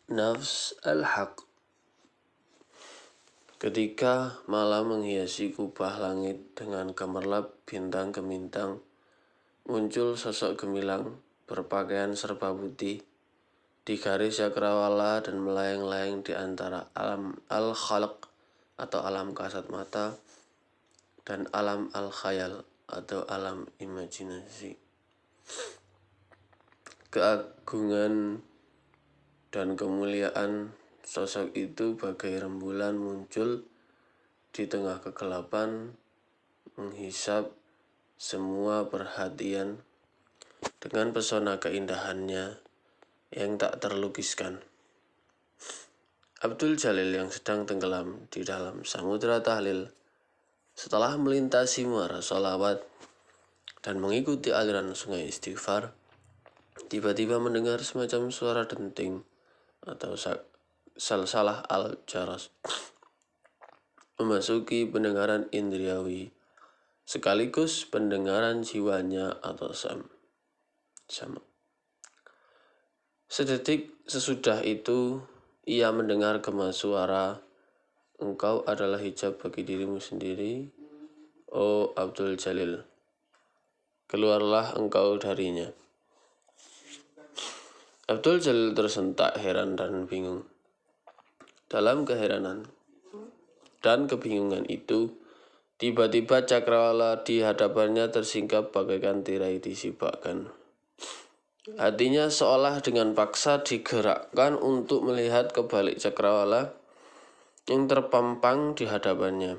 Nafs al-Haq. Ketika malam menghiasi kubah langit dengan gemerlap bintang gemintang, muncul sosok gemilang berpakaian serba putih di garis cakrawala dan melayang-layang di antara alam al-khalq atau alam kasat mata dan alam al-khayal atau alam imajinasi. Keagungan dan kemuliaan sosok itu bagai rembulan muncul di tengah kegelapan, menghisap semua perhatian dengan pesona keindahannya yang tak terlukiskan. Abdul Jalil yang sedang tenggelam di dalam samudera tahlil setelah melintasi muara sholawat dan mengikuti aliran sungai istighfar, tiba-tiba mendengar semacam suara denting atau salsalah al-jaras memasuki pendengaran indriawi sekaligus pendengaran jiwanya atau sama. Sedetik sesudah itu ia mendengar gema suara, "Engkau adalah hijab bagi dirimu sendiri, oh Abdul Jalil. Keluarlah engkau darinya." Abdul Jalil tersentak heran dan bingung. Dalam keheranan dan kebingungan itu, tiba-tiba cakrawala di hadapannya tersingkap bagaikan tirai disibakkan. Hatinya seolah dengan paksa digerakkan untuk melihat ke balik cakrawala yang terpampang di hadapannya.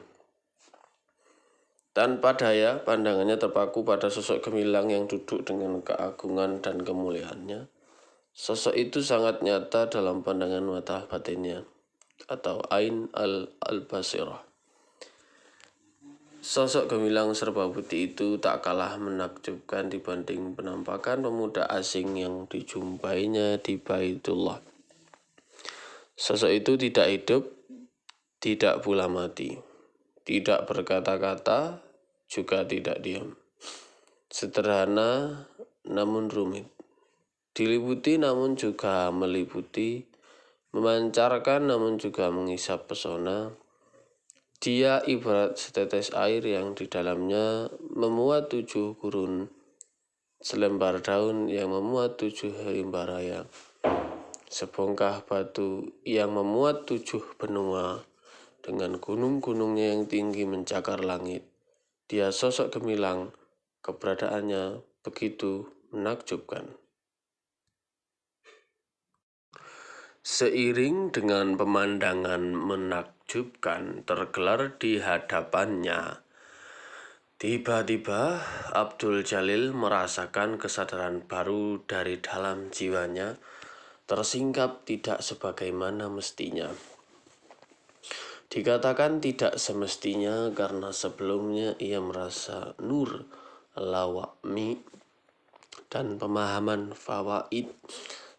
Tanpa daya, pandangannya terpaku pada sosok gemilang yang duduk dengan keagungan dan kemuliaannya. Sosok itu sangat nyata dalam pandangan mata batinnya, atau ain al-basirah. Sosok gemilang serba putih itu tak kalah menakjubkan dibanding penampakan pemuda asing yang dijumpainya di Baitullah. Sosok itu tidak hidup, tidak pula mati, tidak berkata-kata, juga tidak diam. Sederhana namun rumit, diliputi namun juga meliputi, memancarkan namun juga mengisap pesona. Dia ibarat setetes air yang di dalamnya memuat 7 gurun, selembar daun yang memuat 7 rimba raya, sebongkah batu yang memuat 7 benua, dengan gunung-gunungnya yang tinggi mencakar langit. Dia sosok gemilang, keberadaannya begitu menakjubkan. Seiring dengan pemandangan menakjubkan tergelar di hadapannya, tiba-tiba Abdul Jalil merasakan kesadaran baru dari dalam jiwanya, tersingkap tidak sebagaimana mestinya. Dikatakan tidak semestinya karena sebelumnya ia merasa nur lawakmi dan pemahaman fawaid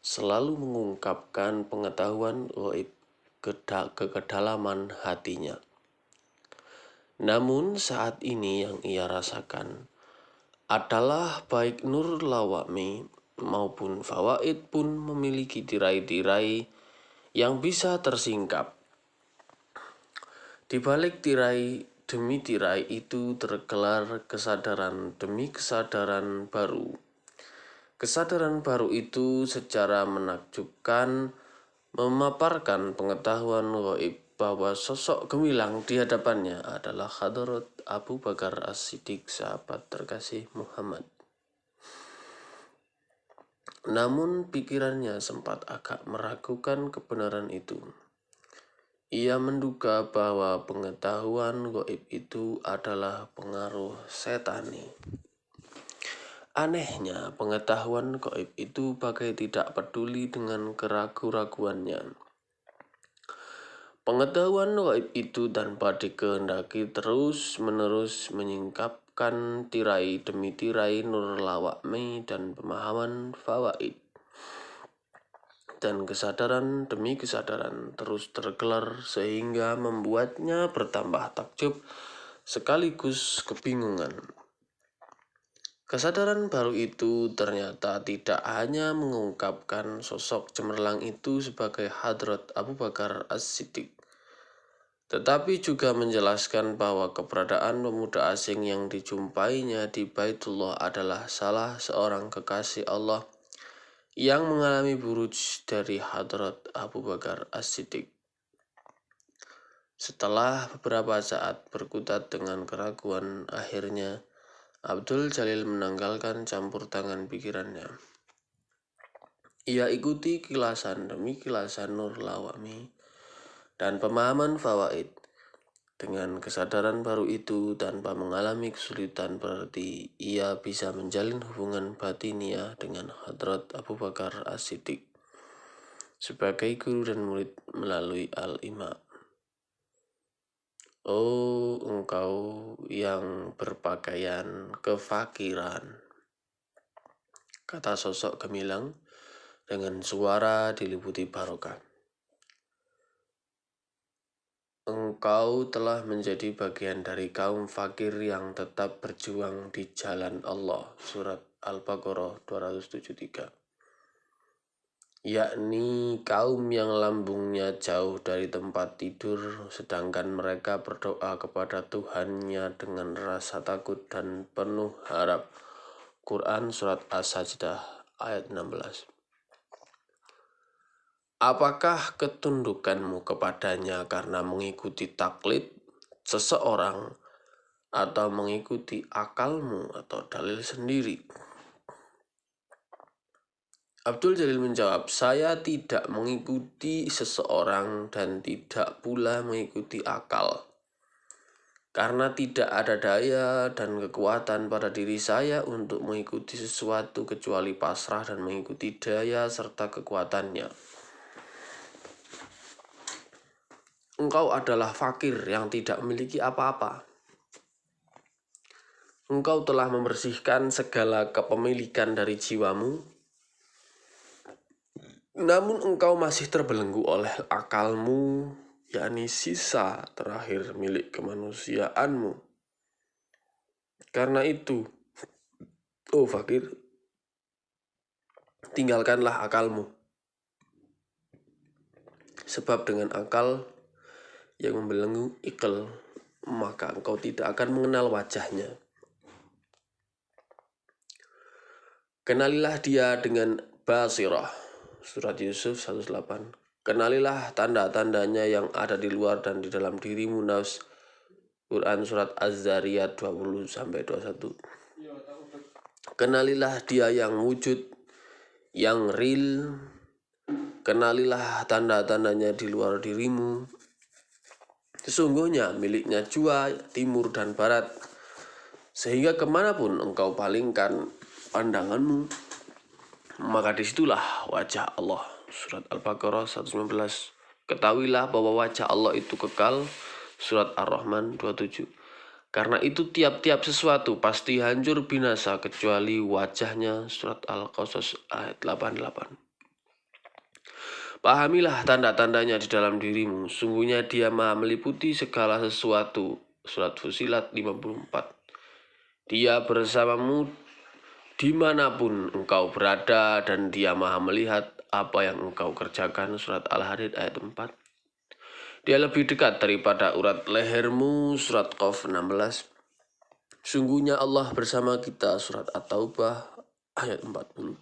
selalu mengungkapkan pengetahuan gaib ke kedalaman hatinya. Namun saat ini yang ia rasakan adalah baik nur lawakmi maupun fawaid pun memiliki tirai-tirai yang bisa tersingkap. Di balik tirai demi tirai itu tergelar kesadaran demi kesadaran baru. Kesadaran baru itu secara menakjubkan memaparkan pengetahuan gaib bahwa sosok gemilang di hadapannya adalah Hadrat Abu Bakar As-Siddiq, sahabat terkasih Muhammad. Namun pikirannya sempat agak meragukan kebenaran itu. Ia menduga bahwa pengetahuan gaib itu adalah pengaruh setani. Anehnya, pengetahuan gaib itu bagai tidak peduli dengan keraguan-raguannya. Pengetahuan gaib itu tanpa dikehendaki terus-menerus menyingkapkan tirai demi tirai nur lawakmi dan pemahaman fawaid. Dan kesadaran demi kesadaran terus tergelar sehingga membuatnya bertambah takjub sekaligus kebingungan. Kesadaran baru itu ternyata tidak hanya mengungkapkan sosok cemerlang itu sebagai Hadrat Abu Bakar As-Siddiq, tetapi juga menjelaskan bahwa keberadaan pemuda asing yang dijumpainya di Baitullah adalah salah seorang kekasih Allah yang mengalami buruj dari Hadrat Abu Bakar As-Siddiq. Setelah beberapa saat berkutat dengan keraguan, akhirnya Abdul Jalil menanggalkan campur tangan pikirannya. Ia ikuti kilasan demi kilasan Nur Lawami dan pemahaman fawaid. Dengan kesadaran baru itu, tanpa mengalami kesulitan, berarti ia bisa menjalin hubungan batiniah dengan Hadrat Abu Bakar As-Siddiq sebagai guru dan murid melalui Al-Ima. Oh, engkau yang berpakaian kefakiran, kata sosok gemilang dengan suara diliputi barokah. Engkau telah menjadi bagian dari kaum fakir yang tetap berjuang di jalan Allah. Surat Al-Baqarah 273. Yakni kaum yang lambungnya jauh dari tempat tidur, sedangkan mereka berdoa kepada Tuhannya dengan rasa takut dan penuh harap. Quran Surat As-Sajdah ayat 16. Apakah ketundukanmu kepadanya karena mengikuti taklid seseorang atau mengikuti akalmu atau dalil sendiri? Abdul Jalil menjawab, saya tidak mengikuti seseorang dan tidak pula mengikuti akal. Karena tidak ada daya dan kekuatan pada diri saya untuk mengikuti sesuatu kecuali pasrah dan mengikuti daya serta kekuatannya. Engkau adalah fakir yang tidak memiliki apa-apa. Engkau telah membersihkan segala kepemilikan dari jiwamu, namun engkau masih terbelenggu oleh akalmu, yakni sisa terakhir milik kemanusiaanmu. Karena itu, oh fakir, tinggalkanlah akalmu. Sebab dengan akal yang membelenggu ikal, maka engkau tidak akan mengenal wajahnya. Kenalilah dia dengan basirah. Surat Yusuf 108. Kenalilah tanda-tandanya yang ada di luar dan di dalam dirimu, nafs. Quran Surat Az-Zariyat 20-21. Kenalilah dia yang wujud, yang real. Kenalilah tanda-tandanya di luar dirimu. Sesungguhnya miliknya jua, timur dan barat. Sehingga kemanapun engkau palingkan pandanganmu, maka disitulah wajah Allah. Surat Al-Baqarah 119. Ketahuilah bahwa wajah Allah itu kekal. Surat Ar-Rahman 27. Karena itu tiap-tiap sesuatu pasti hancur binasa kecuali wajahnya. Surat Al-Qasas ayat 88. Pahamilah tanda-tandanya di dalam dirimu. Sungguhnya dia maha meliputi segala sesuatu. Surat Fusilat 54. Dia bersamamu dimanapun engkau berada dan dia maha melihat apa yang engkau kerjakan. Surat Al-Hadid ayat 4. Dia lebih dekat daripada urat lehermu. Surat Qaf 16. Sungguhnya Allah bersama kita. Surat At-Taubah ayat 40.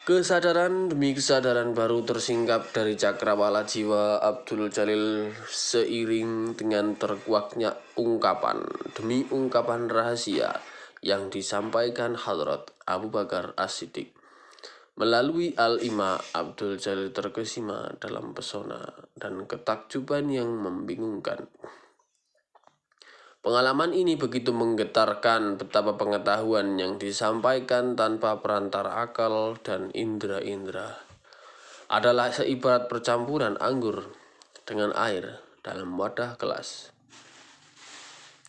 Kesadaran demi kesadaran baru tersingkap dari cakrawala jiwa Abdul Jalil seiring dengan terkuaknya ungkapan demi ungkapan rahasia yang disampaikan Hadrat Abu Bakar As-Siddiq. Melalui Al-Ima, Abdul Jalil terkesima dalam pesona dan ketakjuban yang membingungkan. Pengalaman ini begitu menggetarkan betapa pengetahuan yang disampaikan tanpa perantara akal dan indera-indera adalah seibarat percampuran anggur dengan air dalam wadah gelas.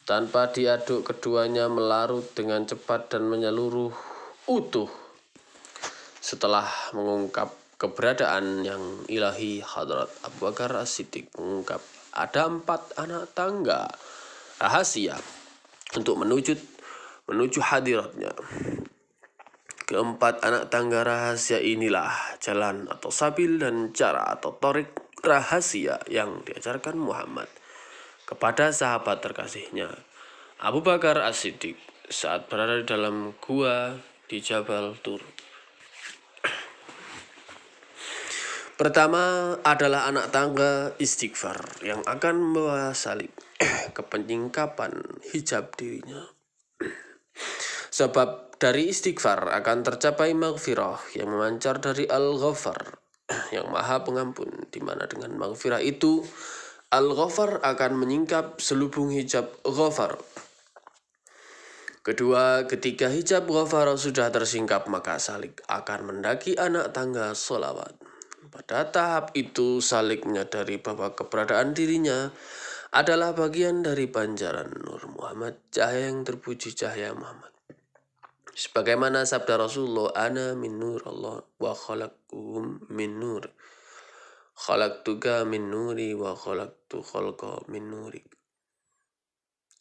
Tanpa diaduk, keduanya melarut dengan cepat dan menyeluruh utuh. Setelah mengungkap keberadaan yang ilahi, Hadrat Abu Bakar As-Siddiq mengungkap ada 4 anak tangga rahasia untuk menwujud menuju hadiratnya. Keempat, anak tangga rahasia inilah jalan atau sabil dan cara atau torik rahasia yang diajarkan Muhammad kepada sahabat terkasihnya, Abu Bakar As-Siddiq, saat berada di dalam gua di Jabal Tur. Pertama adalah anak tangga istighfar yang akan membawa salib ke penyingkapan hijab dirinya. Sebab dari istighfar akan tercapai maghfirah yang memancar dari Al-Ghaffar yang maha pengampun, di mana dengan maghfirah itu Al-Ghaffar akan menyingkap selubung hijab Ghaffar. Kedua, ketika hijab Ghaffar sudah tersingkap, maka salik akan mendaki anak tangga sholawat. Pada tahap itu salik menyadari bahwa keberadaan dirinya adalah bagian dari pancaran Nur Muhammad, cahaya yang terpuji, cahaya Muhammad. Sebagaimana sabda Rasulullah, ana min nur Allah wa khalaqtuhum min nur. Khalaqtuka min nuri wa khalaqtu khalqa min nurik.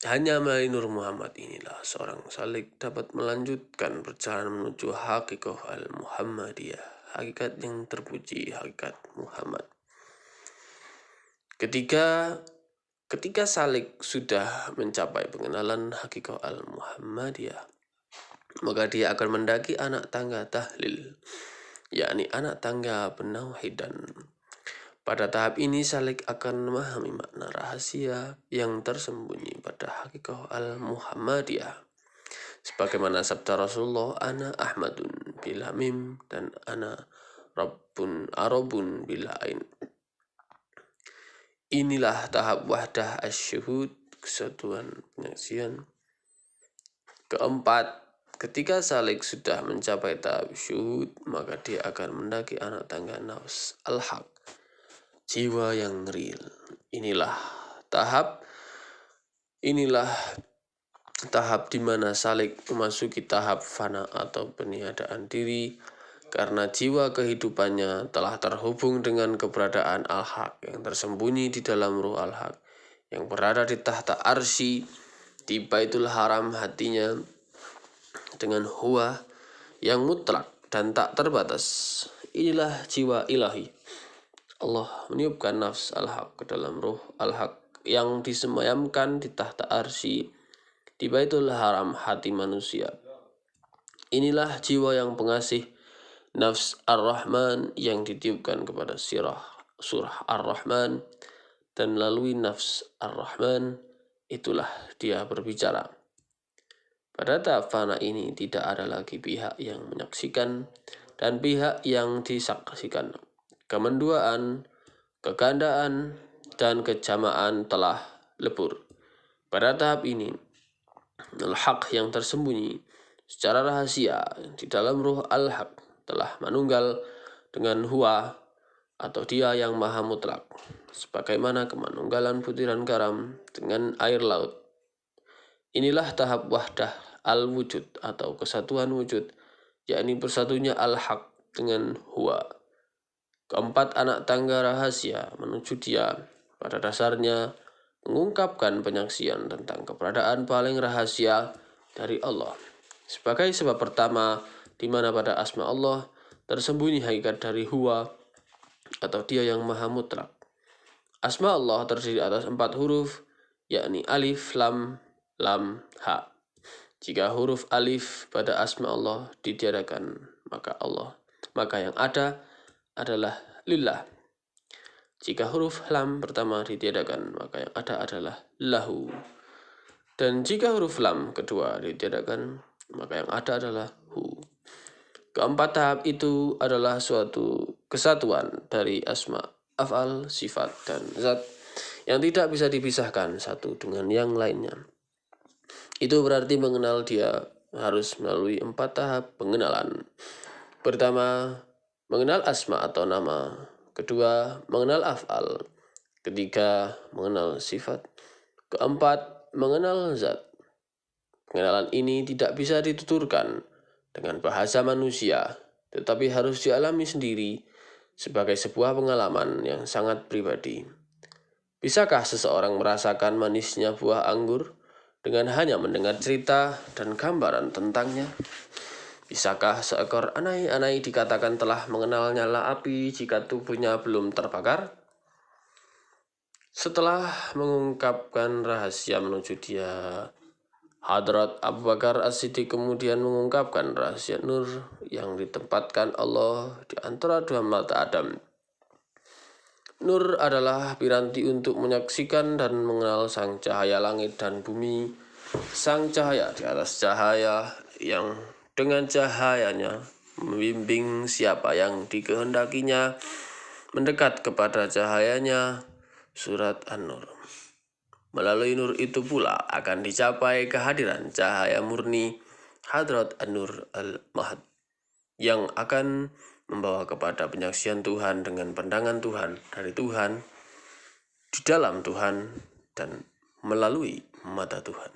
Hanya melalui Nur Muhammad inilah seorang salik dapat melanjutkan perjalanan menuju hakikat al-Muhammadiyah, hakikat yang terpuji, hakikat Muhammad. Ketika salik sudah mencapai pengenalan hakikat al-Muhammadiyah, maka dia akan mendaki anak tangga tahlil, yakni anak tangga penauhidan. Pada tahap ini salik akan memahami makna rahasia yang tersembunyi pada hakikat al-Muhammadiyah. Sebagaimana sabda Rasulullah, ana Ahmadun bila mim dan ana Rabbun Arabun bila ain. Inilah tahap wahdah asyuhud, kesatuan penyaksian. Keempat, ketika salik sudah mencapai tahap syuhud, maka dia akan mendaki anak tangga nafs al-haq, jiwa yang real. Inilah tahap di mana salik memasuki tahap fana atau peniadaan diri, karena jiwa kehidupannya telah terhubung dengan keberadaan al-haq yang tersembunyi di dalam ruh al-haq yang berada di tahta arsy, di Baitul Haram. Hatinya dengan huwa yang mutlak dan tak terbatas. Inilah jiwa ilahi. Allah meniupkan nafs al-haq ke dalam ruh al-haq yang disemayamkan di tahta arsy di Baitul Haram hati manusia. Inilah jiwa yang pengasih, nafs ar-Rahman yang ditiupkan kepada surah ar-Rahman, dan melalui nafs ar-Rahman itulah dia berbicara. Pada tahap fana ini tidak ada lagi pihak yang menyaksikan dan pihak yang disaksikan. Kemenduaan, kegandaan, dan kejamaan telah lebur. Pada tahap ini, al-haq yang tersembunyi secara rahasia di dalam ruh al-haq telah manunggal dengan huwa atau dia yang maha mutlak, sebagaimana kemanunggalan butiran garam dengan air laut. Inilah tahap wahdah al-wujud atau kesatuan wujud, yakni bersatunya al-haq dengan huwa. Keempat, anak tangga rahasia menuju dia pada dasarnya mengungkapkan penyaksian tentang keberadaan paling rahasia dari Allah sebagai sebab pertama, di mana pada asma Allah tersembunyi hakikat dari huwa atau dia yang maha mutlak. Asma Allah terdiri atas 4 huruf, yakni alif, lam, ha. Jika huruf alif pada asma Allah ditiadakan, maka yang ada adalah lillah. Jika huruf lam pertama ditiadakan, maka yang ada adalah lahu. Dan jika huruf lam kedua ditiadakan, maka yang ada adalah hu. Keempat tahap itu adalah suatu kesatuan dari asma, af'al, sifat, dan zat yang tidak bisa dipisahkan satu dengan yang lainnya. Itu berarti mengenal dia harus melalui 4 tahap pengenalan. Pertama, mengenal asma atau nama. Kedua, mengenal af'al. Ketiga, mengenal sifat. Keempat, mengenal zat. Pengenalan ini tidak bisa dituturkan dengan bahasa manusia, tetapi harus dialami sendiri sebagai sebuah pengalaman yang sangat pribadi. Bisakah seseorang merasakan manisnya buah anggur dengan hanya mendengar cerita dan gambaran tentangnya? Bisakah seekor anai-anai dikatakan telah mengenal nyala api jika tubuhnya belum terbakar? Setelah mengungkapkan rahasia menuju dia, Hadrat Abu Bakar As-Siddiq kemudian mengungkapkan rahasia nur yang ditempatkan Allah di antara dua mata Adam. Nur adalah piranti untuk menyaksikan dan mengenal sang cahaya langit dan bumi, sang cahaya di atas cahaya yang dengan cahayanya membimbing siapa yang dikehendakinya mendekat kepada cahayanya. Surat An-Nur. Melalui nur itu pula akan dicapai kehadiran cahaya murni Hadrat An-Nur Al-Mahd yang akan membawa kepada penyaksian Tuhan dengan pandangan Tuhan dari Tuhan, di dalam Tuhan, dan melalui mata Tuhan.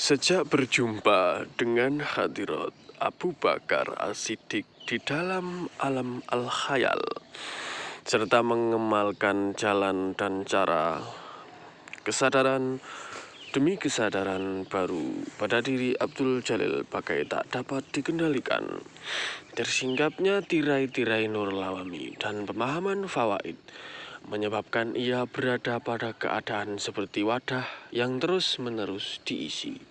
Sejak berjumpa dengan Hadrat Abu Bakar As-Siddiq di dalam alam al-khayal, serta mengemalkan jalan dan cara kesadaran demi kesadaran baru pada diri Abdul Jalil bagai tak dapat dikendalikan. Tersinggapnya tirai-tirai nur lawami dan pemahaman fawaid menyebabkan ia berada pada keadaan seperti wadah yang terus-menerus diisi.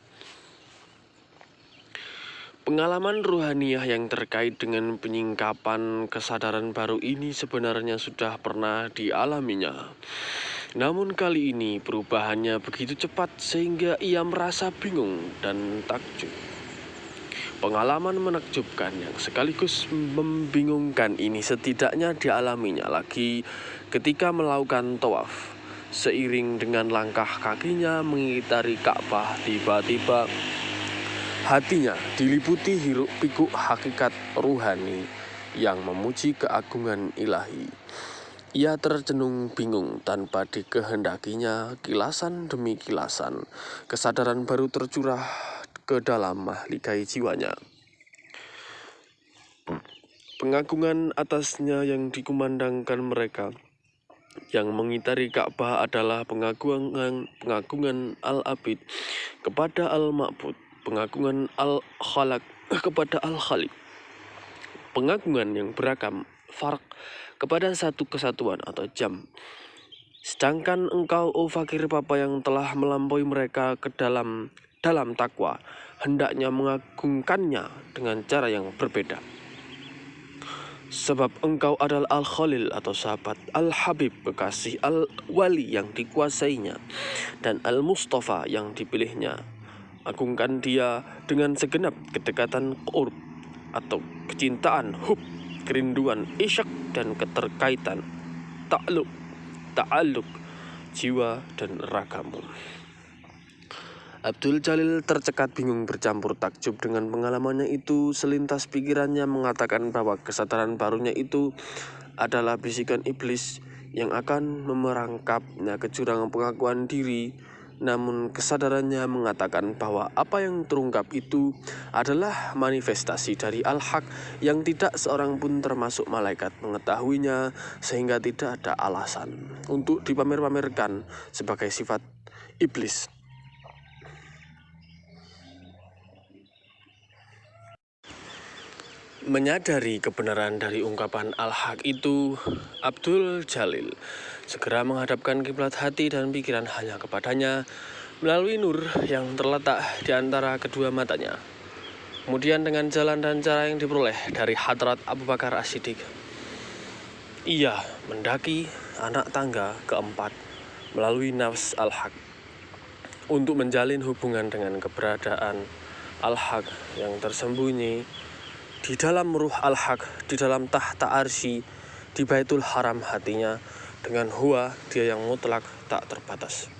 Pengalaman ruhaniyah yang terkait dengan penyingkapan kesadaran baru ini sebenarnya sudah pernah dialaminya. Namun kali ini perubahannya begitu cepat sehingga ia merasa bingung dan takjub. Pengalaman menakjubkan yang sekaligus membingungkan ini setidaknya dialaminya lagi ketika melakukan tawaf. Seiring dengan langkah kakinya mengitari Ka'bah, tiba-tiba hatinya diliputi hiruk-pikuk hakikat ruhani yang memuji keagungan ilahi. Ia tercenung bingung tanpa dikehendakinya, kilasan demi kilasan kesadaran baru tercurah ke dalam mahligai jiwanya. Pengagungan atasnya yang dikumandangkan mereka yang mengitari Ka'bah adalah pengagungan Al-Abid kepada Al-Ma'bud, pengagungan Al-Khalaq kepada Al-Khaliq, pengagungan yang berakam farq kepada satu kesatuan atau jam. Sedangkan engkau, oh fakir papa yang telah melampaui mereka ke dalam takwa, hendaknya mengagungkannya dengan cara yang berbeda. Sebab engkau adalah Al-Khalil atau sahabat, Al-Habib kekasih, Al-Wali yang dikuasainya, dan Al-Mustafa yang dipilihnya. Agungkan dia dengan segenap kedekatan qurb atau kecintaan, hub, kerinduan, isyak, dan keterkaitan, ta'aluk, jiwa dan ragamu. Abdul Jalil tercekat bingung bercampur takjub dengan pengalamannya itu. Selintas pikirannya mengatakan bahwa kesadaran barunya itu adalah bisikan iblis yang akan memerangkapnya ke jurang pengakuan diri. Namun kesadarannya mengatakan bahwa apa yang terungkap itu adalah manifestasi dari Al-Haq yang tidak seorang pun termasuk malaikat mengetahuinya, sehingga tidak ada alasan untuk dipamer-pamerkan sebagai sifat iblis. Menyadari kebenaran dari ungkapan Al-Haq itu, Abdul Jalil segera menghadapkan kiblat hati dan pikiran hanya kepadanya melalui nur yang terletak di antara kedua matanya. Kemudian dengan jalan dan cara yang diperoleh dari Hadrat Abu Bakar As-Siddiq, ia mendaki anak tangga keempat melalui nafs Al-Haq untuk menjalin hubungan dengan keberadaan Al-Haq yang tersembunyi di dalam ruh Al-Haq, di dalam tahta arsy, di Baitul Haram hatinya, dengan huwa dia yang mutlak tak terbatas.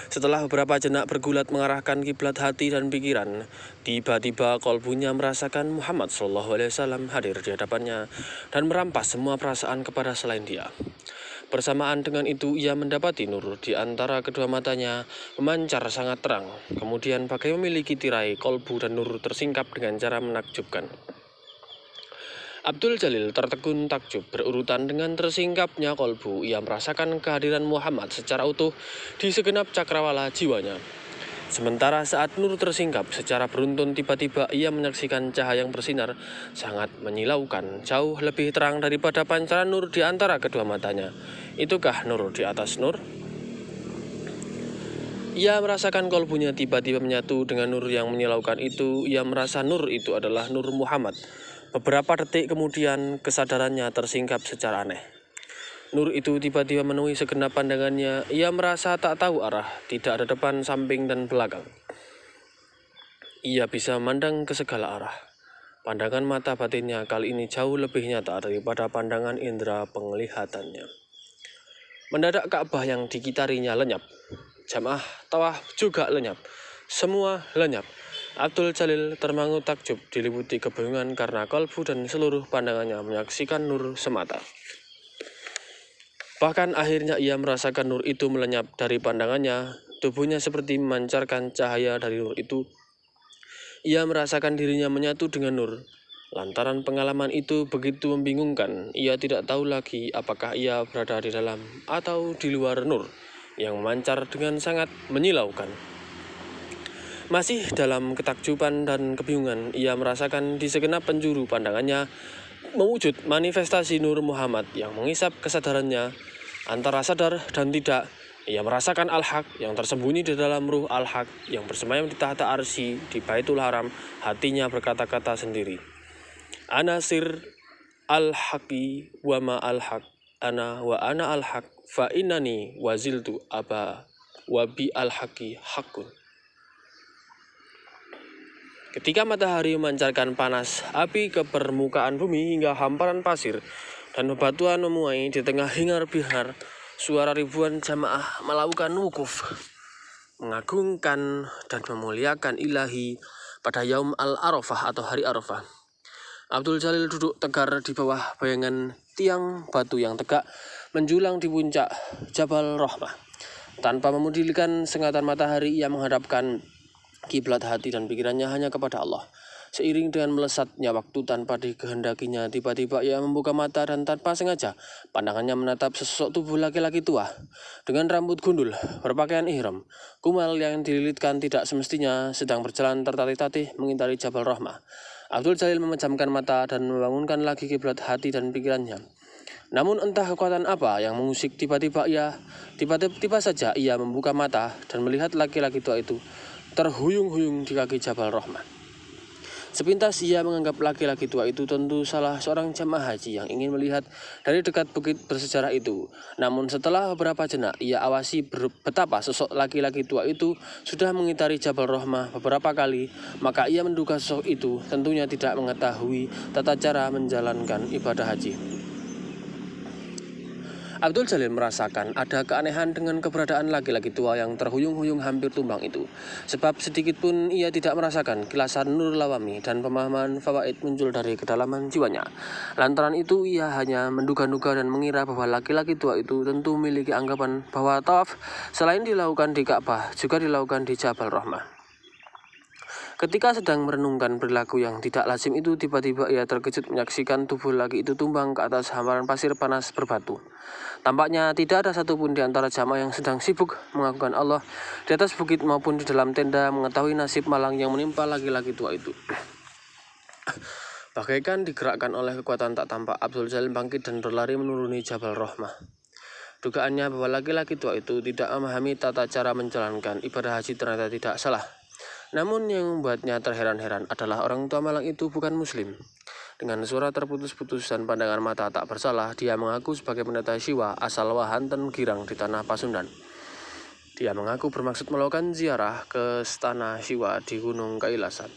Setelah beberapa jenak bergulat mengarahkan kiblat hati dan pikiran, tiba-tiba kolbunya merasakan Muhammad SAW hadir di hadapannya dan merampas semua perasaan kepada selain dia. Bersamaan dengan itu ia mendapati nur di antara kedua matanya memancar sangat terang. Kemudian bagai memiliki tirai, kolbu dan nur tersingkap dengan cara menakjubkan. Abdul Jalil tertegun takjub berurutan dengan tersingkapnya kolbu. Ia merasakan kehadiran Muhammad secara utuh di segenap cakrawala jiwanya. Sementara saat Nur tersingkap secara beruntun, tiba-tiba ia menyaksikan cahaya yang bersinar sangat menyilaukan, jauh lebih terang daripada pancaran Nur di antara kedua matanya. Itukah Nur di atas Nur? Ia merasakan kolbunya tiba-tiba menyatu dengan Nur yang menyilaukan itu. Ia merasa Nur itu adalah Nur Muhammad. Beberapa detik kemudian kesadarannya tersingkap secara aneh. Nur itu tiba-tiba memenuhi segenap pandangannya. Ia merasa tak tahu arah, tidak ada depan, samping, dan belakang. Ia bisa memandang ke segala arah. Pandangan mata batinnya kali ini jauh lebih nyata daripada pandangan indera penglihatannya. Mendadak Ka'bah yang dikitarinya lenyap. Jamaah tawaf juga lenyap. Semua lenyap. Abdul Jalil termangu takjub, diliputi kebingungan karena kolbu dan seluruh pandangannya menyaksikan Nur semata. Bahkan akhirnya ia merasakan Nur itu melenyap dari pandangannya. Tubuhnya seperti memancarkan cahaya dari Nur itu. Ia merasakan dirinya menyatu dengan Nur. Lantaran pengalaman itu begitu membingungkan, ia tidak tahu lagi apakah ia berada di dalam atau di luar Nur yang memancar dengan sangat menyilaukan. Masih dalam ketakjuban dan kebingungan, ia merasakan di segenap penjuru pandangannya mewujud manifestasi Nur Muhammad yang mengisap kesadarannya. Antara sadar dan tidak, ia merasakan Al-Haq yang tersembunyi di dalam ruh Al-Haq yang bersemayam di tahta arsy di Baitul Haram. Hatinya berkata-kata sendiri, Ana sir Al-Haqi wa ma Al-Haq, ana wa ana Al-Haq, fa innani waziltu aba wa bi Al-Haqi Haqqun. Ketika matahari memancarkan panas api ke permukaan bumi hingga hamparan pasir dan bebatuan memuai di tengah hingar-bingar, suara ribuan jamaah melakukan wukuf, mengagungkan dan memuliakan Ilahi pada Yaum Al-Arafah atau hari Arafah. Abdul Jalil duduk tegar di bawah bayangan tiang batu yang tegak menjulang di puncak Jabal Rahmah. Tanpa memedulikan sengatan matahari, ia menghadapkan kiblat hati dan pikirannya hanya kepada Allah. Seiring dengan melesatnya waktu tanpa dikehendakinya, tiba-tiba ia membuka mata dan tanpa sengaja pandangannya menatap sesosok tubuh laki-laki tua dengan rambut gundul, berpakaian ihram, kumal yang dililitkan tidak semestinya sedang berjalan tertatih-tatih mengitari Jabal Rahmah. Abdul Jalil memejamkan mata dan membangunkan lagi kiblat hati dan pikirannya. Namun entah kekuatan apa yang mengusik, tiba-tiba saja ia membuka mata dan melihat laki-laki tua itu terhuyung-huyung di kaki Jabal Rahmah. Sepintas ia menganggap laki-laki tua itu tentu salah seorang jamaah haji yang ingin melihat dari dekat bukit bersejarah itu. Namun setelah beberapa jenak ia awasi betapa sosok laki-laki tua itu sudah mengitari Jabal Rahmah beberapa kali, maka ia menduga sosok itu tentunya tidak mengetahui tata cara menjalankan ibadah haji. Abdul Jalil merasakan ada keanehan dengan keberadaan laki-laki tua yang terhuyung-huyung hampir tumbang itu. Sebab sedikit pun ia tidak merasakan kilasan nur lawami dan pemahaman fawaid muncul dari kedalaman jiwanya. Lantaran itu ia hanya menduga-duga dan mengira bahwa laki-laki tua itu tentu memiliki anggapan bahwa tawaf selain dilakukan di Ka'bah juga dilakukan di Jabal Rahmah. Ketika sedang merenungkan perilaku yang tidak lazim itu, tiba-tiba ia terkejut menyaksikan tubuh laki itu tumbang ke atas hamparan pasir panas berbatu. Tampaknya tidak ada satupun di antara jamaah yang sedang sibuk mengagungkan Allah di atas bukit maupun di dalam tenda mengetahui nasib malang yang menimpa laki-laki tua itu. Bagaikan digerakkan oleh kekuatan tak tampak, Abdul Jalil bangkit dan berlari menuruni Jabal Rahmah. Dugaannya bahwa laki-laki tua itu tidak memahami tata cara menjalankan ibadah haji ternyata tidak salah. Namun yang membuatnya terheran-heran adalah orang tua malang itu bukan muslim. Dengan suara terputus-putus dan pandangan mata tak bersalah, dia mengaku sebagai pendeta Siwa asal Wahanten Girang di tanah Pasundan. Dia mengaku bermaksud melakukan ziarah ke Stana Siwa di Gunung Kailasan.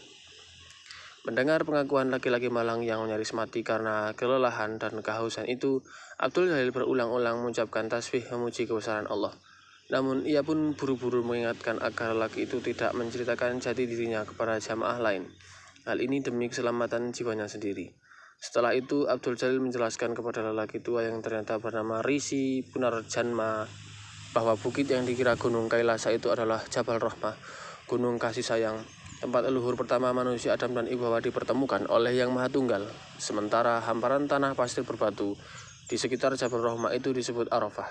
Mendengar pengakuan laki-laki malang yang nyaris mati karena kelelahan dan kehausan itu, Abdul Jalil berulang-ulang mengucapkan tasbih memuji kebesaran Allah. Namun ia pun buru-buru mengingatkan agar laki itu tidak menceritakan jati dirinya kepada jamaah lain. Hal ini demi keselamatan jiwanya sendiri. Setelah itu Abdul Jalil menjelaskan kepada lelaki tua yang ternyata bernama Risi Punarjanma bahwa bukit yang dikira Gunung Kailasa itu adalah Jabal Rahmah, gunung kasih sayang tempat leluhur pertama manusia Adam dan Ibu Hawa dipertemukan oleh Yang Maha Tunggal. Sementara hamparan tanah pasir berbatu di sekitar Jabal Rahmah itu disebut Arafah,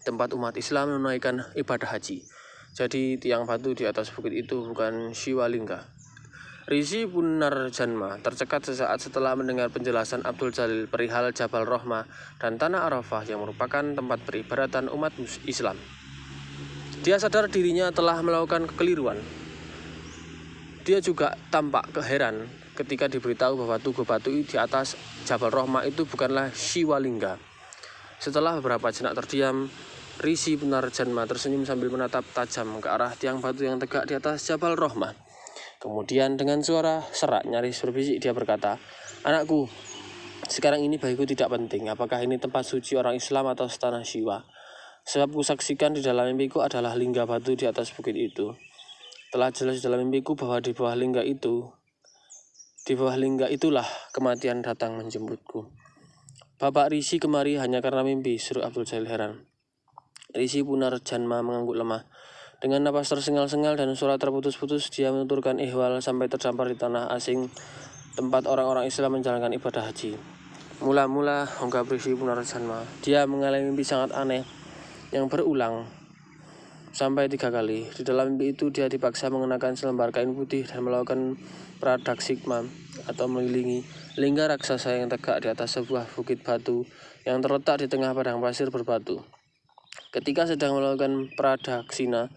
tempat umat Islam menunaikan ibadah haji. Jadi tiang batu di atas bukit itu bukan Shiwalingga. Rishi Punarjanma tercekat sesaat setelah mendengar penjelasan Abdul Jalil perihal Jabal Rahmah dan Tanah Arafah yang merupakan tempat peribaratan umat Islam. Dia sadar dirinya telah melakukan kekeliruan. Dia juga tampak keheran ketika diberitahu bahwa tugu batu di atas Jabal Rahmah itu bukanlah Shiwalingga. Setelah beberapa jenak terdiam, Rishi Punarjanma tersenyum sambil menatap tajam ke arah tiang batu yang tegak di atas Jabal Rahmah. Kemudian dengan suara serak nyaris berbisik dia berkata, "Anakku, sekarang ini bagiku tidak penting apakah ini tempat suci orang Islam atau tanah Shiwa. Sebab kusaksikan di dalam mimpiku adalah lingga batu di atas bukit itu. Telah jelas di dalam mimpiku bahwa di bawah lingga itulah kematian datang menjemputku." "Bapak Rishi kemari hanya karena mimpi," seru Abdul Jalil heran. Rishi Punarjanma mengangguk lemah. Dengan napas tersengal-sengal dan suara terputus-putus, dia menuturkan ihwal sampai terdampar di tanah asing tempat orang-orang Islam menjalankan ibadah haji. Mula-mula, ungkap Rishi Punarjanma, dia mengalami mimpi sangat aneh yang berulang sampai 3 kali. Di dalam mimpi itu dia dipaksa mengenakan selembar kain putih dan melakukan pradakshina atau mengelilingi lingga raksasa yang tegak di atas sebuah bukit batu yang terletak di tengah padang pasir berbatu. Ketika sedang melakukan pradakshina,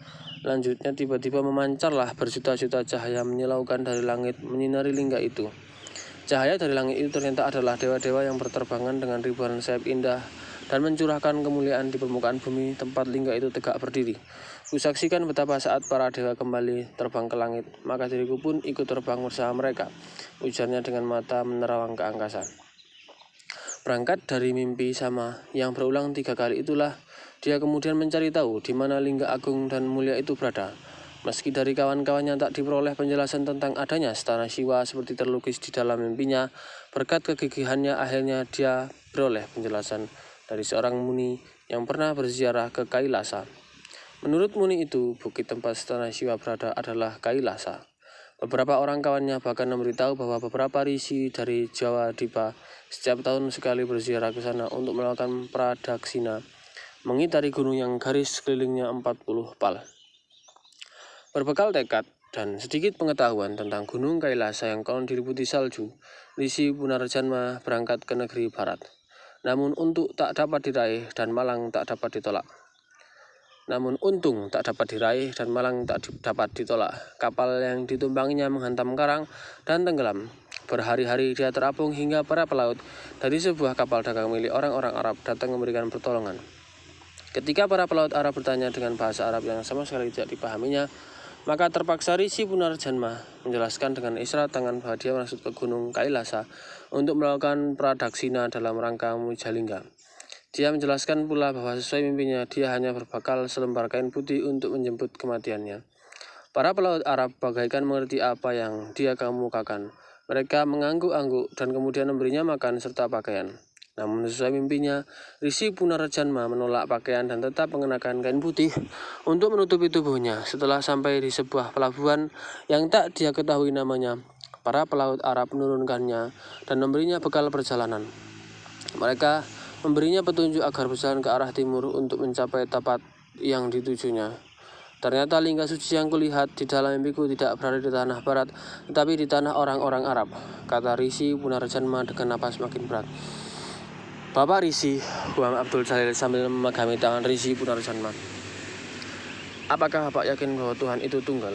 lanjutnya tiba-tiba memancarlah berjuta-juta cahaya menyilaukan dari langit menyinari lingga itu. Cahaya dari langit itu ternyata adalah dewa-dewa yang berterbangan dengan ribuan sayap indah dan mencurahkan kemuliaan di permukaan bumi tempat lingga itu tegak berdiri. Kusaksikan betapa saat para dewa kembali terbang ke langit, maka diriku pun ikut terbang bersama mereka, ujarnya dengan mata menerawang ke angkasa. Berangkat dari mimpi sama yang berulang 3 kali itulah, dia kemudian mencari tahu di mana lingga agung dan mulia itu berada. Meski dari kawan-kawannya tak diperoleh penjelasan tentang adanya Stana Shiwa seperti terlukis di dalam mimpinya, berkat kegigihannya akhirnya dia beroleh penjelasan dari seorang muni yang pernah berziarah ke Kailasa. Menurut muni itu, bukit tempat Stana Shiwa berada adalah Kailasa. Beberapa orang kawannya bahkan memberitahu bahwa beberapa rishi dari Jawa Dipa setiap tahun sekali berziarah ke sana untuk melakukan pradakshina, mengitari gunung yang garis kelilingnya 40 pal. Berbekal tekad dan sedikit pengetahuan tentang Gunung Kailasa yang konon diliputi salju, Rishi Punarjanma berangkat ke negeri barat. Namun untung tak dapat diraih dan malang tak dapat ditolak. Kapal yang ditumpanginya menghantam karang dan tenggelam. Berhari-hari dia terapung hingga para pelaut dari sebuah kapal dagang milik orang-orang Arab datang memberikan pertolongan. Ketika para pelaut Arab bertanya dengan bahasa Arab yang sama sekali tidak dipahaminya, maka terpaksa Rishi Punarjanma menjelaskan dengan isyarat tangan bahwa dia masuk ke Gunung Kailasa untuk melakukan pradakshina dalam rangka memuja lingga. Dia menjelaskan pula bahwa sesuai mimpinya, dia hanya berbekal selembar kain putih untuk menjemput kematiannya. Para pelaut Arab bagaikan mengerti apa yang dia kemukakan. Mereka mengangguk-angguk dan kemudian memberinya makan serta pakaian. Namun sesuai mimpinya, Rishi Punarjanma menolak pakaian dan tetap mengenakan kain putih untuk menutupi tubuhnya. Setelah sampai di sebuah pelabuhan yang tak dia ketahui namanya, para pelaut Arab menurunkannya dan memberinya bekal perjalanan. Mereka memberinya petunjuk agar berjalan ke arah timur untuk mencapai tempat yang ditujunya. Ternyata lingga suci yang kulihat di dalam mimpiku tidak berada di tanah barat, tetapi di tanah orang-orang Arab, kata Rishi Punarjanma dengan napas makin berat. "Bapak Rishi," uam Abdul Jalil sambil memegangi tangan Rishi Punarjanma, "apakah Bapak yakin bahwa Tuhan itu tunggal?"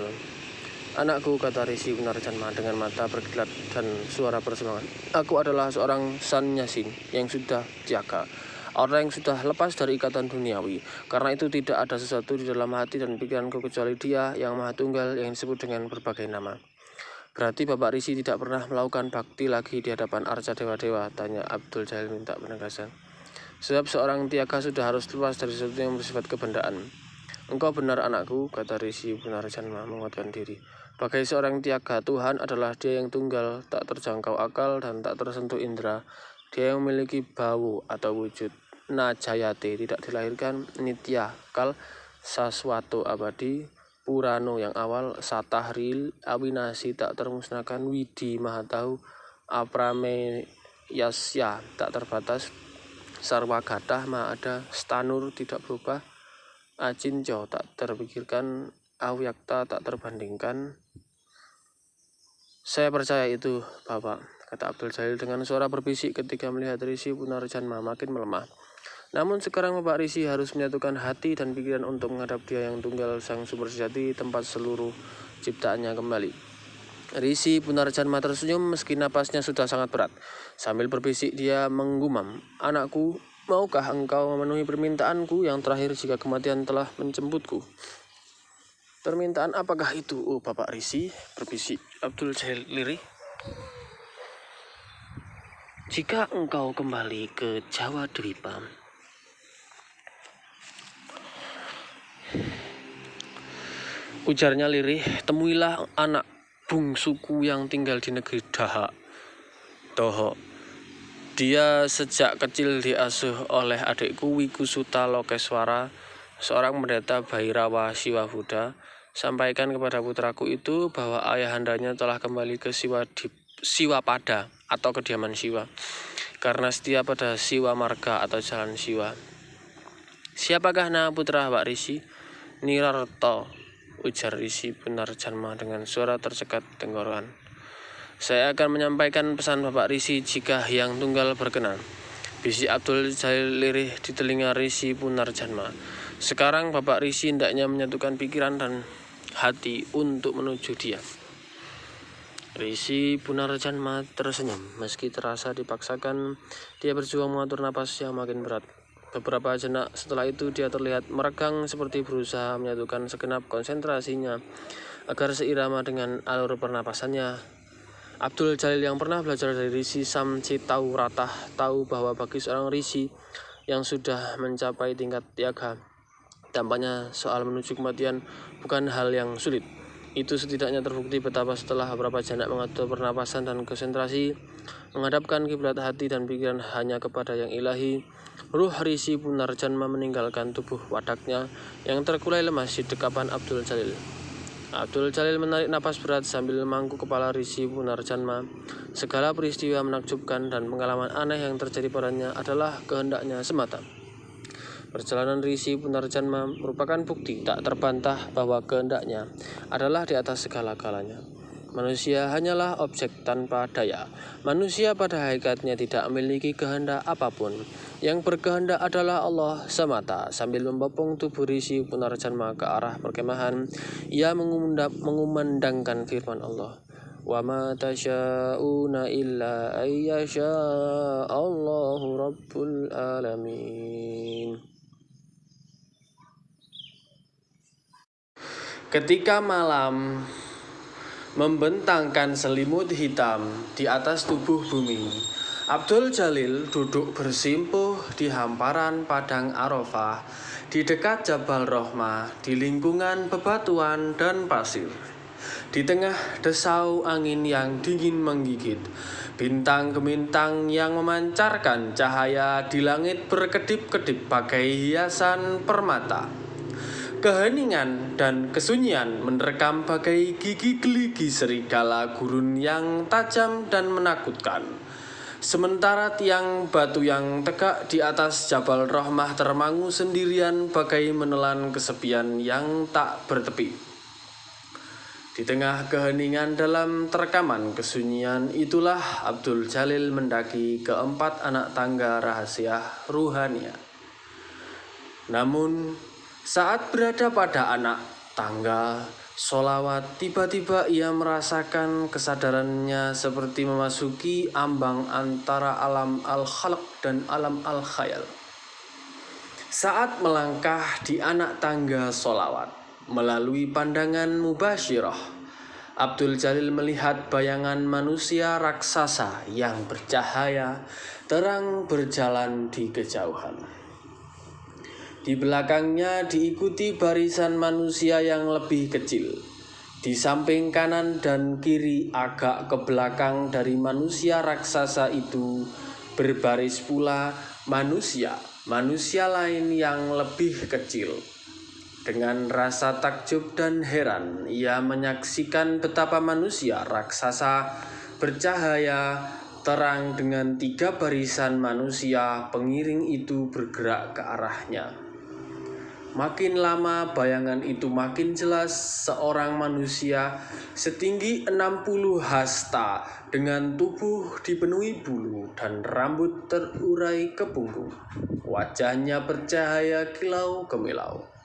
"Anakku," kata Rishi Punarjanma dengan mata berkilat dan suara bersemangat, "aku adalah seorang sannyasin yang sudah tiaka, orang yang sudah lepas dari ikatan duniawi. Karena itu tidak ada sesuatu di dalam hati dan pikiranku kecuali Dia yang Maha Tunggal yang disebut dengan berbagai nama." "Berarti Bapak Rishi tidak pernah melakukan bakti lagi di hadapan arca dewa-dewa?" tanya Abdul Jalil minta penegasan. "Sebab seorang tiaka sudah harus lepas dari sesuatu yang bersifat kebendaan." "Engkau benar anakku," kata Rishi Punarjanma menguatkan diri. "Bagai seorang tiaka, Tuhan adalah Dia yang tunggal, tak terjangkau akal dan tak tersentuh indera. Dia yang memiliki bawu atau wujud, najayate, tidak dilahirkan, nitya, kal, saswato abadi, Purano yang awal, Satahril, Awinasi tak termusnahkan, Widi Maha Tahu, Aprameyasya tak terbatas, Sarwagatah Maha Ada, Stanur tidak berubah, Acinco tak terpikirkan, Awyakta tak terbandingkan. Saya percaya itu, Bapak, kata Abdul Jalil dengan suara berbisik ketika melihat Risi Punarjanma makin melemah. Namun sekarang Bapak Risi harus menyatukan hati dan pikiran untuk menghadap Dia yang tunggal, sang sumber sejati, tempat seluruh ciptaannya kembali. Risi Punarjanma tersenyum meski napasnya sudah sangat berat. Sambil berbisik dia menggumam, "Anakku, maukah engkau memenuhi permintaanku yang terakhir jika kematian telah menjemputku?" "Permintaan apakah itu, oh Bapak Risi?" berbisik Abdul Jalil lirih. "Jika engkau kembali ke Jawa Dwipa, ujarnya lirih, temuilah anak bungsuku yang tinggal di negeri Toho. Dia sejak kecil diasuh oleh adikku Wikusuta Lokeswara, seorang pendeta Bhairawa Siwa Buddha. Sampaikan kepada putraku itu bahwa ayahandanya telah kembali ke Siwapada atau kediaman Siwa, karena setia pada Siwa Marga atau jalan Siwa." "Siapakah nama putra Pak Risi?" "Nirarto," ujar Risi Punarjanma dengan suara tercekat tenggorokan. "Saya akan menyampaikan pesan Bapak Risi jika Hyang Tunggal berkenan," bisik Abdul Jalil lirih di telinga Risi Punarjanma. "Sekarang Bapak Risi hendaknya menyatukan pikiran dan hati untuk menuju Dia." Risi Punarjanma tersenyum meski terasa dipaksakan. Dia berjuang mengatur napas yang makin berat. Beberapa jenak setelah itu dia terlihat meregang seperti berusaha menyatukan segenap konsentrasinya agar seirama dengan alur pernapasannya. Abdul Jalil yang pernah belajar dari Risi Samcitauratah tahu bahwa bagi seorang Risi yang sudah mencapai tingkat tiaga, tampaknya soal menuju kematian bukan hal yang sulit. Itu setidaknya terbukti betapa setelah beberapa janak mengatur pernapasan dan konsentrasi, menghadapkan kiblat hati dan pikiran hanya kepada yang ilahi, ruh Risi Punarjanma meninggalkan tubuh wadaknya yang terkulai lemas di dekapan Abdul Jalil. Abdul Jalil menarik napas berat sambil memangku kepala Risi Punarjanma. Segala peristiwa menakjubkan dan pengalaman aneh yang terjadi padanya adalah kehendaknya semata. Perjalanan Risi Punarjanma merupakan bukti tak terbantah bahwa kehendaknya adalah di atas segala-galanya. Manusia hanyalah objek tanpa daya. Manusia pada hakikatnya tidak memiliki kehendak apapun. Yang berkehendak adalah Allah semata. Sambil membopong tubuh Risi Punarjanma ke arah perkemahan, ia mengumandangkan firman Allah, "Wa ma tasyauna illa ayyasha Allahu Rabbul Alamin." Ketika malam membentangkan selimut hitam di atas tubuh bumi, Abdul Jalil duduk bersimpuh di hamparan padang Arafah di dekat Jabal Rahmah di lingkungan bebatuan dan pasir. Di tengah desau angin yang dingin menggigit, bintang-bintang yang memancarkan cahaya di langit berkedip-kedip bagai hiasan permata. Keheningan dan kesunyian menerkam bagai gigi geligi serigala gurun yang tajam dan menakutkan. Sementara tiang batu yang tegak di atas Jabal Rahmah termangu sendirian bagai menelan kesepian yang tak bertepi. Di tengah keheningan dalam terkaman kesunyian itulah Abdul Jalil mendaki keempat anak tangga rahasia ruhania. Namun saat berada pada anak tangga solawat, tiba-tiba ia merasakan kesadarannya seperti memasuki ambang antara alam al-khalq dan alam al-khayal. Saat melangkah di anak tangga solawat, melalui pandangan mubasyirah, Abdul Jalil melihat bayangan manusia raksasa yang bercahaya terang berjalan di kejauhan. Di belakangnya diikuti barisan manusia yang lebih kecil. Di samping kanan dan kiri agak ke belakang dari manusia raksasa itu berbaris pula manusia lain yang lebih kecil. Dengan rasa takjub dan heran, ia menyaksikan betapa manusia raksasa bercahaya terang dengan 3 barisan manusia pengiring itu bergerak ke arahnya. Makin lama bayangan itu makin jelas, seorang manusia setinggi 60 hasta dengan tubuh dipenuhi bulu dan rambut terurai ke punggung. Wajahnya bercahaya kilau gemilau.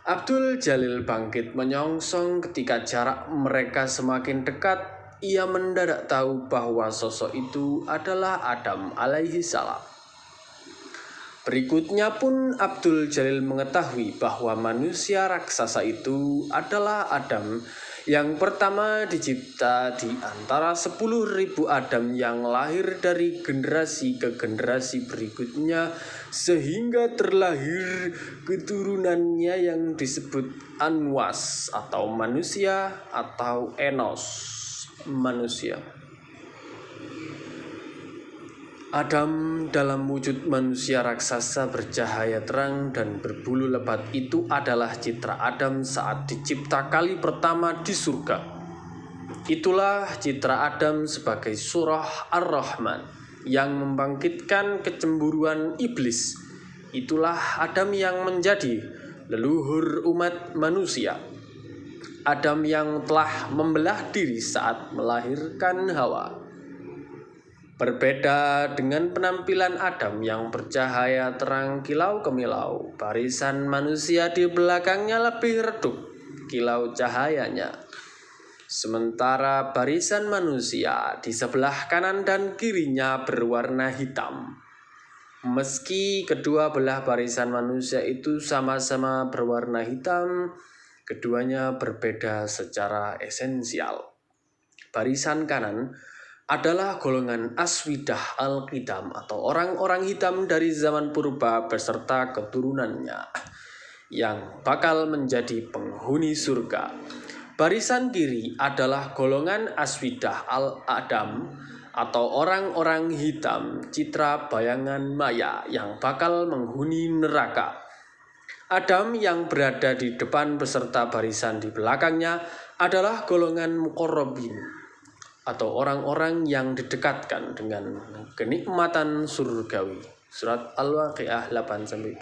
Abdul Jalil bangkit menyongsong. Ketika jarak mereka semakin dekat, ia mendadak tahu bahwa sosok itu adalah Adam alaihi salam. Berikutnya pun Abdul Jalil mengetahui bahwa manusia raksasa itu adalah Adam yang pertama dicipta di antara 10.000 Adam yang lahir dari generasi ke generasi berikutnya, sehingga terlahir keturunannya yang disebut Anwas atau manusia atau Enos manusia. Adam dalam wujud manusia raksasa bercahaya terang dan berbulu lebat itu adalah citra Adam saat dicipta kali pertama di surga. Itulah citra Adam sebagai surah Ar-Rahman yang membangkitkan kecemburuan iblis. Itulah Adam yang menjadi leluhur umat manusia. Adam yang telah membelah diri saat melahirkan Hawa. Berbeda dengan penampilan Adam yang bercahaya terang kilau kemilau, barisan manusia di belakangnya lebih redup kilau cahayanya. Sementara barisan manusia di sebelah kanan dan kirinya berwarna hitam. Meski kedua belah barisan manusia itu sama-sama berwarna hitam, keduanya berbeda secara esensial. Barisan kanan adalah golongan Aswidah Al-Qidam atau orang-orang hitam dari zaman purba beserta keturunannya yang bakal menjadi penghuni surga. Barisan kiri adalah golongan Aswidah Al-Adam atau orang-orang hitam citra bayangan maya yang bakal menghuni neraka. Adam yang berada di depan beserta barisan di belakangnya adalah golongan Muqarrabin atau orang-orang yang didekatkan dengan kenikmatan surgawi. Surat Al-Waqiah 8-12.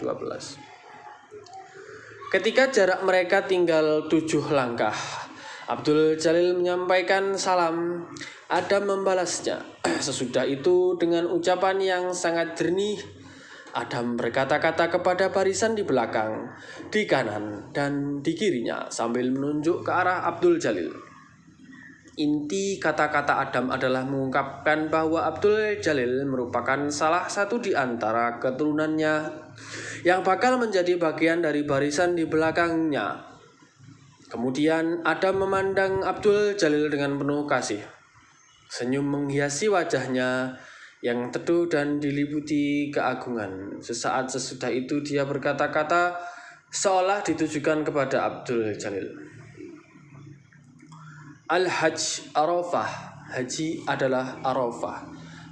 Ketika jarak mereka tinggal 7 langkah, Abdul Jalil menyampaikan salam. Adam membalasnya. Sesudah itu dengan ucapan yang sangat jernih, Adam berkata-kata kepada barisan di belakang, di kanan dan di kirinya sambil menunjuk ke arah Abdul Jalil. Inti kata-kata Adam adalah mengungkapkan bahwa Abdul Jalil merupakan salah satu di antara keturunannya yang bakal menjadi bagian dari barisan di belakangnya. Kemudian Adam memandang Abdul Jalil dengan penuh kasih. Senyum menghiasi wajahnya yang teduh dan diliputi keagungan. Sesaat sesudah itu dia berkata-kata seolah ditujukan kepada Abdul Jalil. Al-Hajj Arafah, haji adalah Arafah.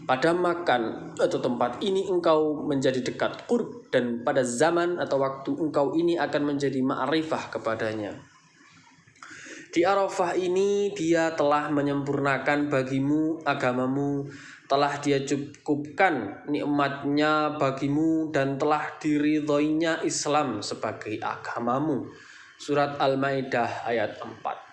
Pada makan atau tempat ini engkau menjadi dekat qurb, dan pada zaman atau waktu engkau ini akan menjadi ma'rifah kepadanya. Di Arafah ini dia telah menyempurnakan bagimu agamamu, telah dia cukupkan nikmatnya bagimu dan telah diridhoinya Islam sebagai agamamu. Surat Al-Maidah ayat 4.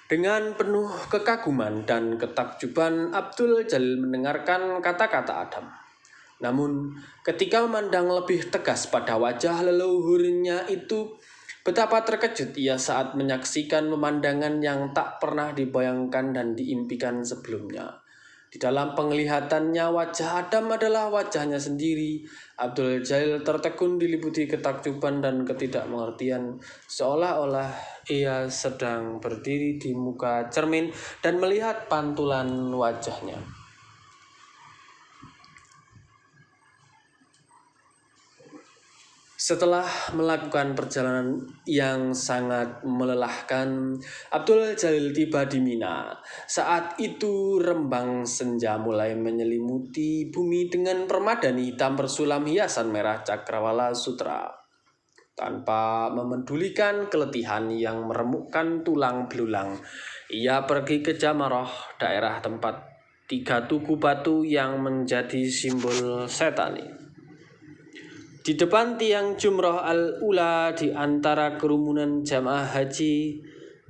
Dengan penuh kekaguman dan ketakjuban, Abdul Jalil mendengarkan kata-kata Adam. Namun, ketika memandang lebih tegas pada wajah leluhurnya itu, betapa terkejut ia saat menyaksikan pemandangan yang tak pernah dibayangkan dan diimpikan sebelumnya. Di dalam penglihatannya, wajah Adam adalah wajahnya sendiri. Abdul Jalil tertegun diliputi ketakjuban dan ketidakmengertian, seolah-olah ia sedang berdiri di muka cermin dan melihat pantulan wajahnya. Setelah melakukan perjalanan yang sangat melelahkan, Abdul Jalil tiba di Mina. Saat itu rembang senja mulai menyelimuti bumi dengan permadani hitam bersulam hiasan merah cakrawala sutra. Tanpa memedulikan keletihan yang meremukkan tulang belulang, ia pergi ke Jamarah, daerah tempat 3 tugu batu yang menjadi simbol Setani. Di depan tiang Jumrah al-Ula di antara kerumunan jamaah haji,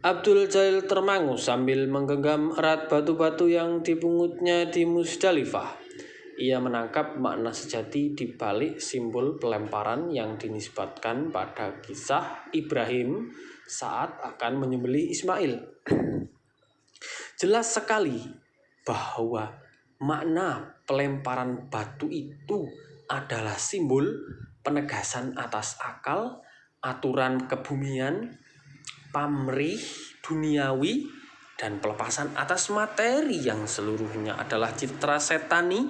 Abdul Jalil termangu sambil menggenggam erat batu-batu yang dipungutnya di Musdalifah. Ia menangkap makna sejati di balik simbol pelemparan yang dinisbatkan pada kisah Ibrahim saat akan menyembelih Ismail. Jelas sekali bahwa makna pelemparan batu itu adalah simbol penegasan atas akal, aturan kebumian, pamrih duniawi, dan pelepasan atas materi yang seluruhnya adalah citra setani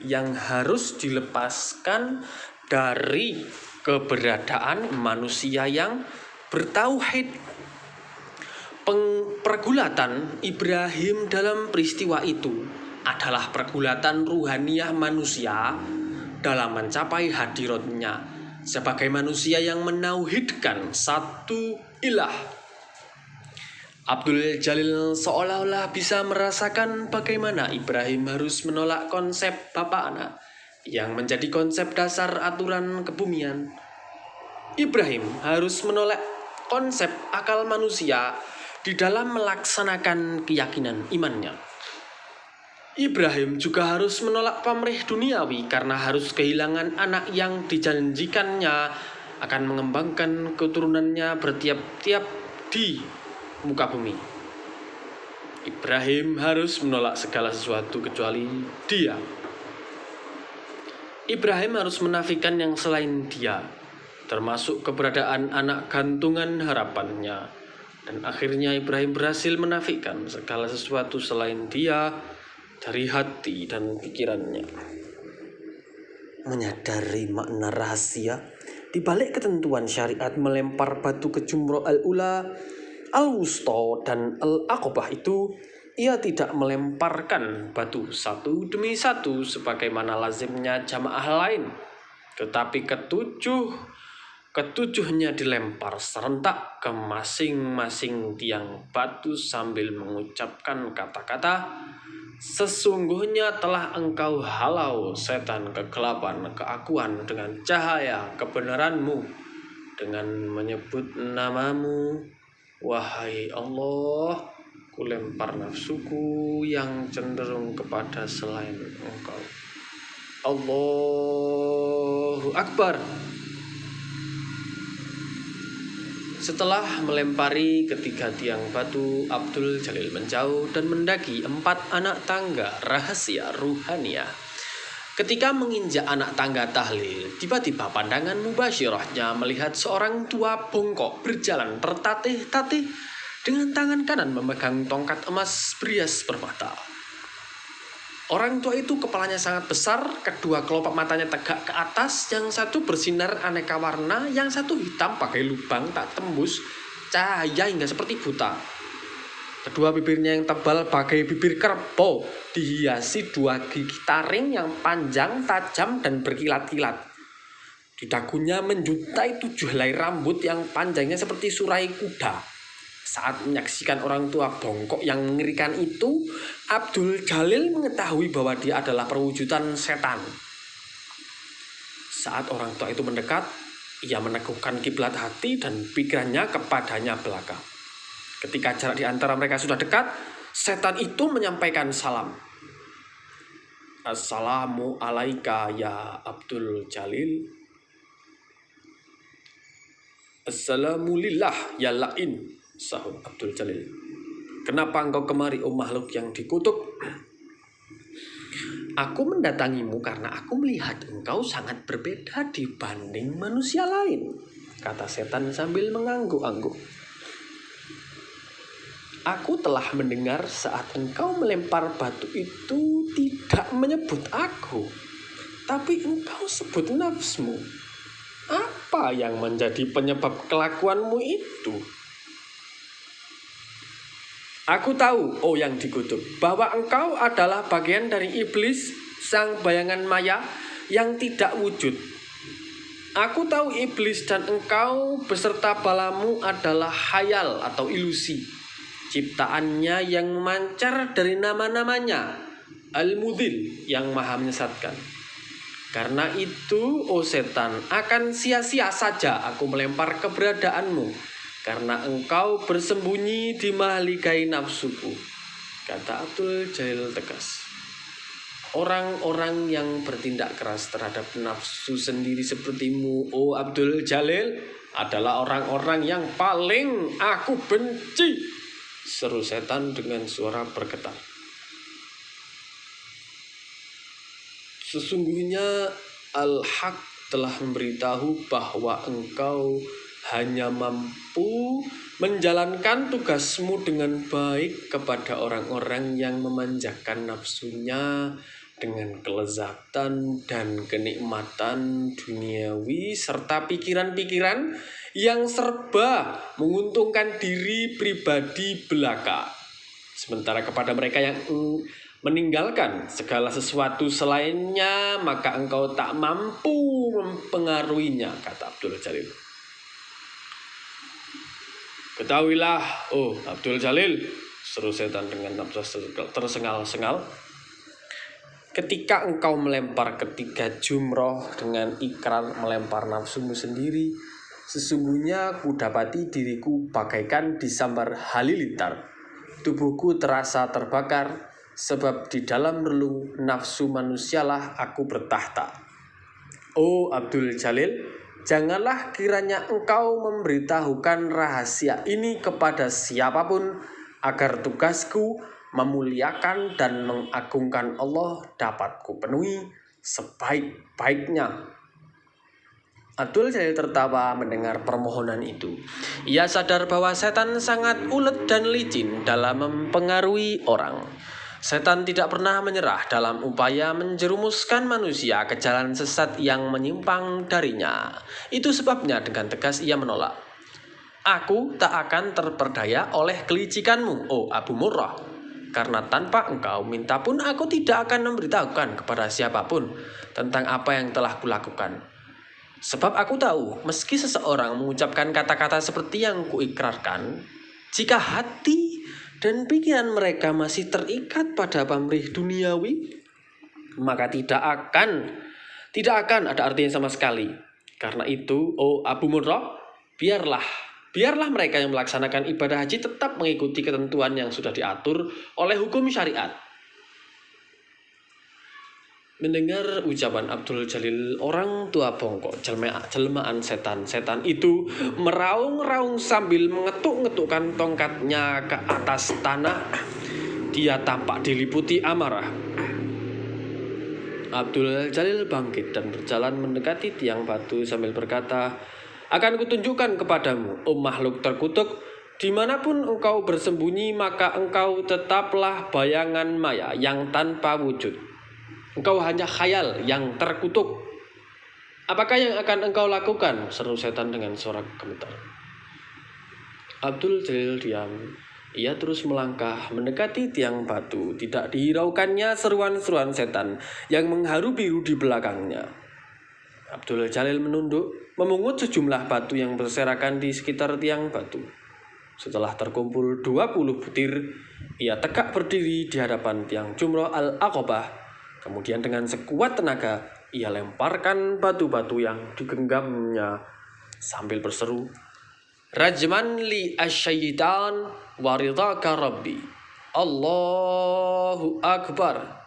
yang harus dilepaskan dari keberadaan manusia yang bertauhid. Pergulatan Ibrahim dalam peristiwa itu adalah pergulatan ruhaniah manusia dalam mencapai hadiratnya sebagai manusia yang menauhidkan satu ilah. Abdul Jalil seolah-olah bisa merasakan bagaimana Ibrahim harus menolak konsep bapak anak yang menjadi konsep dasar aturan kebumian. Ibrahim harus menolak konsep akal manusia di dalam melaksanakan keyakinan imannya. Ibrahim juga harus menolak pamrih duniawi karena harus kehilangan anak yang dijanjikannya akan mengembangkan keturunannya bertiap-tiap di muka bumi. Ibrahim harus menolak segala sesuatu kecuali dia. Ibrahim harus menafikan yang selain dia, termasuk keberadaan anak gantungan harapannya. Dan akhirnya Ibrahim berhasil menafikan segala sesuatu selain dia dari hati dan pikirannya. Menyadari makna rahasia di balik ketentuan syariat melempar batu ke Jumrah al-Ula, al-Wusta, dan al-Aqabah itu, ia tidak melemparkan batu satu demi satu sebagaimana lazimnya jamaah lain, tetapi ketujuhnya dilempar serentak ke masing-masing tiang batu sambil mengucapkan kata-kata, "Sesungguhnya telah engkau halau setan kegelapan keakuan dengan cahaya kebenaranmu dengan menyebut namamu. Wahai Allah, kulempar nafsuku yang cenderung kepada selain engkau." Allahu Akbar. Setelah melempari ketiga tiang batu, Abdul Jalil menjauh dan mendaki 4 anak tangga rahasia ruhaniah. Ketika menginjak anak tangga tahlil, tiba-tiba pandangan mubasyirahnya melihat seorang tua bongkok berjalan tertatih-tatih dengan tangan kanan memegang tongkat emas berias permata. Orang tua itu kepalanya sangat besar, kedua kelopak matanya tegak ke atas, yang satu bersinar aneka warna, yang satu hitam pakai lubang tak tembus cahaya hingga seperti buta. Kedua bibirnya yang tebal bagai bibir kerbau dihiasi 2 gigi taring yang panjang, tajam, dan berkilat-kilat. Di dagunya menjuntai 7 helai rambut yang panjangnya seperti surai kuda. Saat menyaksikan orang tua bongkok yang mengerikan itu, Abdul Jalil mengetahui bahwa dia adalah perwujudan setan. Saat orang tua itu mendekat, ia meneguhkan kiblat hati dan pikirannya kepadanya belaka. Ketika jarak di antara mereka sudah dekat, setan itu menyampaikan salam. "Assalamu alaika ya Abdul Jalil." "Assalamu lillah ya la'in," sahut Abdul Jalil. "Kenapa engkau kemari, makhluk yang dikutuk?" "Aku mendatangimu karena aku melihat engkau sangat berbeda dibanding manusia lain," kata setan sambil mengangguk-angguk. "Aku telah mendengar saat engkau melempar batu itu tidak menyebut aku, tapi engkau sebut nafsmu. Apa yang menjadi penyebab kelakuanmu itu?" "Aku tahu, oh yang dikutuk, bahwa engkau adalah bagian dari iblis, sang bayangan maya yang tidak wujud. Aku tahu iblis dan engkau beserta balamu adalah khayal atau ilusi, ciptaannya yang memancar dari nama-namanya, Al-Mudhil, yang maha menyesatkan. Karena itu, oh setan, akan sia-sia saja aku melempar keberadaanmu, karena engkau bersembunyi di mahligai nafsuku, kata Abdul Jalil tegas. Orang-orang yang bertindak keras terhadap nafsu sendiri sepertimu, oh Abdul Jalil, adalah orang-orang yang paling aku benci, seru setan dengan suara bergetar. Sesungguhnya Al-Haq telah memberitahu bahwa engkau hanya mampu menjalankan tugasmu dengan baik kepada orang-orang yang memanjakan nafsunya dengan kelezatan dan kenikmatan duniawi serta pikiran-pikiran yang serba menguntungkan diri pribadi belaka. Sementara kepada mereka yang meninggalkan segala sesuatu selainnya, maka engkau tak mampu mempengaruhinya, kata Abdul Jalil. Ketahuilah, oh Abdul Jalil, seru setan dengan nafas tersengal-sengal, ketika engkau melempar ketiga jumroh dengan ikrar melempar nafsumu sendiri, sesungguhnya kudapati diriku bagaikan disambar halilintar. Tubuhku terasa terbakar, sebab di dalam relung nafsu manusialah aku bertahta. Oh Abdul Jalil, janganlah kiranya engkau memberitahukan rahasia ini kepada siapapun, agar tugasku memuliakan dan mengagungkan Allah dapat kupenuhi sebaik-baiknya. Abdul Jalil tertawa mendengar permohonan itu. Ia sadar bahwa setan sangat ulet dan licin dalam mempengaruhi orang. Setan tidak pernah menyerah dalam upaya menjerumuskan manusia ke jalan sesat yang menyimpang darinya. Itu sebabnya dengan tegas ia menolak. Aku tak akan terperdaya oleh kelicikanmu, oh Abu Murrah. Karena tanpa engkau minta pun aku tidak akan memberitahukan kepada siapapun tentang apa yang telah kulakukan. Sebab aku tahu, meski seseorang mengucapkan kata-kata seperti yang kuikrarkan, jika hati dan pikiran mereka masih terikat pada pamrih duniawi, maka tidak akan ada artinya sama sekali. Karena itu, oh Abu Murrah, biarlah mereka yang melaksanakan ibadah haji tetap mengikuti ketentuan yang sudah diatur oleh hukum syariat. Mendengar ucapan Abdul Jalil, orang tua bongkok jelmaan setan itu meraung-raung sambil mengetuk-ngetukkan tongkatnya ke atas tanah. Dia tampak diliputi amarah. Abdul Jalil bangkit dan berjalan mendekati tiang batu sambil berkata, akan kutunjukkan kepadamu, oh makhluk terkutuk, dimanapun engkau bersembunyi, maka engkau tetaplah bayangan maya yang tanpa wujud. Engkau hanya khayal yang terkutuk. Apakah yang akan engkau lakukan? Seru setan dengan suara gemetar. Abdul Jalil diam. Ia terus melangkah mendekati tiang batu. Tidak dihiraukannya seruan-seruan setan yang mengharu biru di belakangnya. Abdul Jalil menunduk, memungut sejumlah batu yang berserakan di sekitar tiang batu. Setelah terkumpul 20 butir, ia tegak berdiri di hadapan tiang Jumroh Al-Aqabah. Kemudian dengan sekuat tenaga, ia lemparkan batu-batu yang digenggamnya sambil berseru, Rajman li asyaitan waridaka rabbi. Allahu Akbar.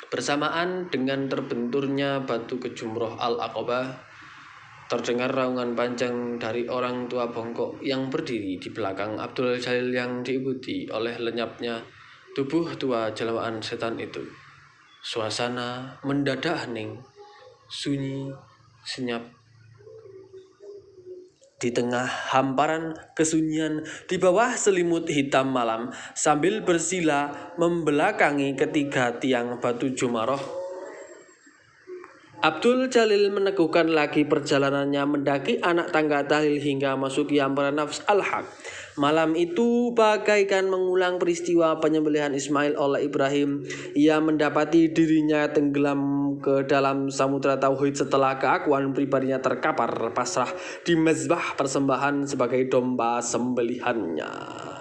Bersamaan dengan terbenturnya batu ke Jumroh Al-Aqabah, terdengar raungan panjang dari orang tua bongkok yang berdiri di belakang Abdul Jalil yang diikuti oleh lenyapnya tubuh tua jelmaan setan itu. Suasana mendadak hening, sunyi, senyap. Di tengah hamparan kesunyian, di bawah selimut hitam malam, sambil bersila membelakangi ketiga tiang batu Jumaroh, Abdul Jalil meneguhkan lagi perjalanannya mendaki anak tangga tahlil hingga masuki hamparan nafs al-haq. Malam itu bagaikan mengulang peristiwa penyembelihan Ismail oleh Ibrahim. Ia mendapati dirinya tenggelam ke dalam samudera tauhid setelah keakuan pribadinya terkapar pasrah di mezbah persembahan sebagai domba sembelihannya.